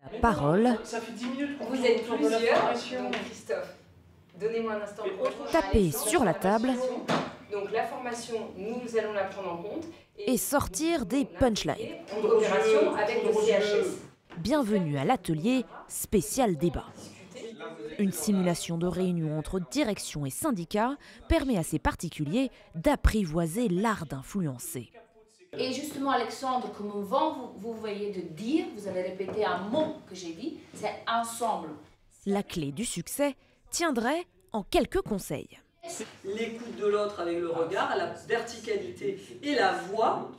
La parole. Ça fait 10 minutes qu'on Vous êtes plusieurs, donc Christophe, donnez-moi un instant. Taper sur la table. Donc la formation, nous allons la prendre en compte. Et sortir des punchlines. En coopération avec le CHS. Bienvenue à l'atelier spécial débat. Une simulation de réunion entre direction et syndicats permet à ces particuliers d'apprivoiser l'art d'influencer. Et justement, Alexandre, comme vous voyez de dire, vous avez répété un mot que j'ai dit, c'est ensemble. La clé du succès tiendrait en quelques conseils. L'écoute de l'autre avec le regard, la verticalité et la voix,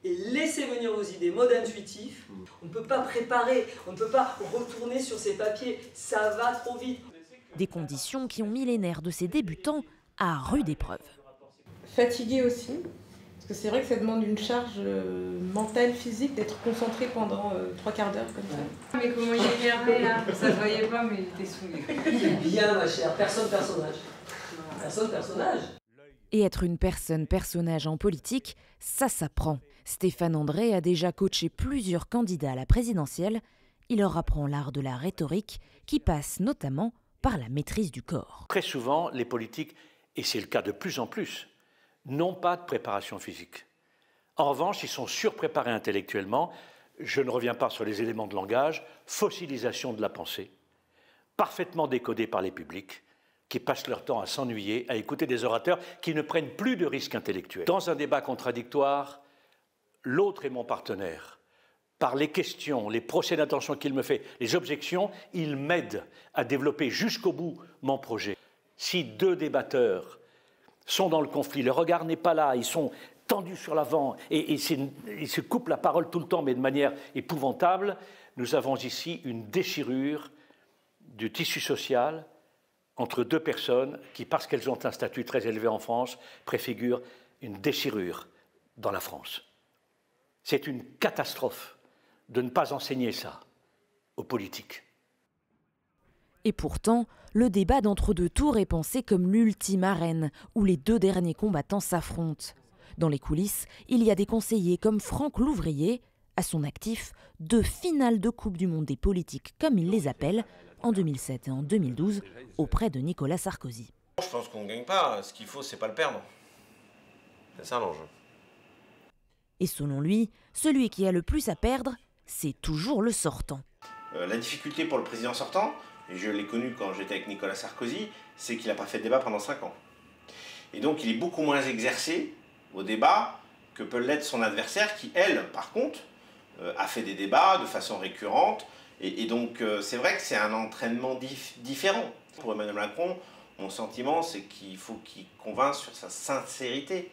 et laisser venir vos idées, mode intuitif. On ne peut pas préparer, on ne peut pas retourner sur ses papiers, ça va trop vite. Des conditions qui ont mis les nerfs de ces débutants à rude épreuve. Fatigué aussi, parce que c'est vrai que ça demande une charge mentale, physique, d'être concentré pendant 3 quarts d'heure comme ça. Mais comment il est énervé là? Ça se voyait pas, mais il était saoulé. Bien ma chère, personne personnage. Personne personnage. Et être une personne personnage en politique, ça s'apprend. Stéphane André a déjà coaché plusieurs candidats à la présidentielle. Il leur apprend l'art de la rhétorique qui passe notamment par la maîtrise du corps. Très souvent, les politiques, et c'est le cas de plus en plus, n'ont pas de préparation physique. En revanche, ils sont surpréparés intellectuellement. Je ne reviens pas sur les éléments de langage, fossilisation de la pensée, parfaitement décodée par les publics, qui passent leur temps à s'ennuyer, à écouter des orateurs qui ne prennent plus de risques intellectuels. Dans un débat contradictoire, l'autre est mon partenaire. Par les questions, les procès d'intention qu'il me fait, les objections, il m'aide à développer jusqu'au bout mon projet. Si deux débatteurs sont dans le conflit, le regard n'est pas là, ils sont tendus sur l'avant et ils se coupent la parole tout le temps, mais de manière épouvantable, nous avons ici une déchirure du tissu social entre deux personnes qui, parce qu'elles ont un statut très élevé en France, préfigurent une déchirure dans la France. C'est une catastrophe de ne pas enseigner ça aux politiques. Et pourtant, le débat d'entre-deux tours est pensé comme l'ultime arène où les deux derniers combattants s'affrontent. Dans les coulisses, il y a des conseillers comme Franck Louvrier, à son actif, 2 finales de Coupe du Monde des politiques, comme il les appelle, en 2007 et en 2012, auprès de Nicolas Sarkozy. Je pense qu'on ne gagne pas, ce qu'il faut, c'est pas le perdre. C'est ça l'enjeu. Et selon lui, celui qui a le plus à perdre, c'est toujours le sortant. La difficulté pour le président sortant, et je l'ai connu quand j'étais avec Nicolas Sarkozy, c'est qu'il n'a pas fait de débat pendant 5 ans. Et donc il est beaucoup moins exercé au débat que peut l'être son adversaire qui, elle, par contre, a fait des débats de façon récurrente. Et donc c'est vrai que c'est un entraînement différent. Pour Emmanuel Macron, mon sentiment, c'est qu'il faut qu'il convainque sur sa sincérité.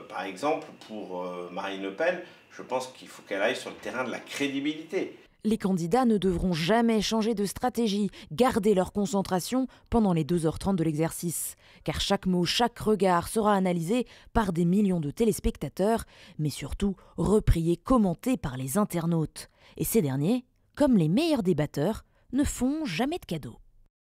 Par exemple, pour Marine Le Pen, je pense qu'il faut qu'elle aille sur le terrain de la crédibilité. Les candidats ne devront jamais changer de stratégie, garder leur concentration pendant les 2h30 de l'exercice. Car chaque mot, chaque regard sera analysé par des millions de téléspectateurs, mais surtout repris et commenté par les internautes. Et ces derniers, comme les meilleurs débatteurs, ne font jamais de cadeaux.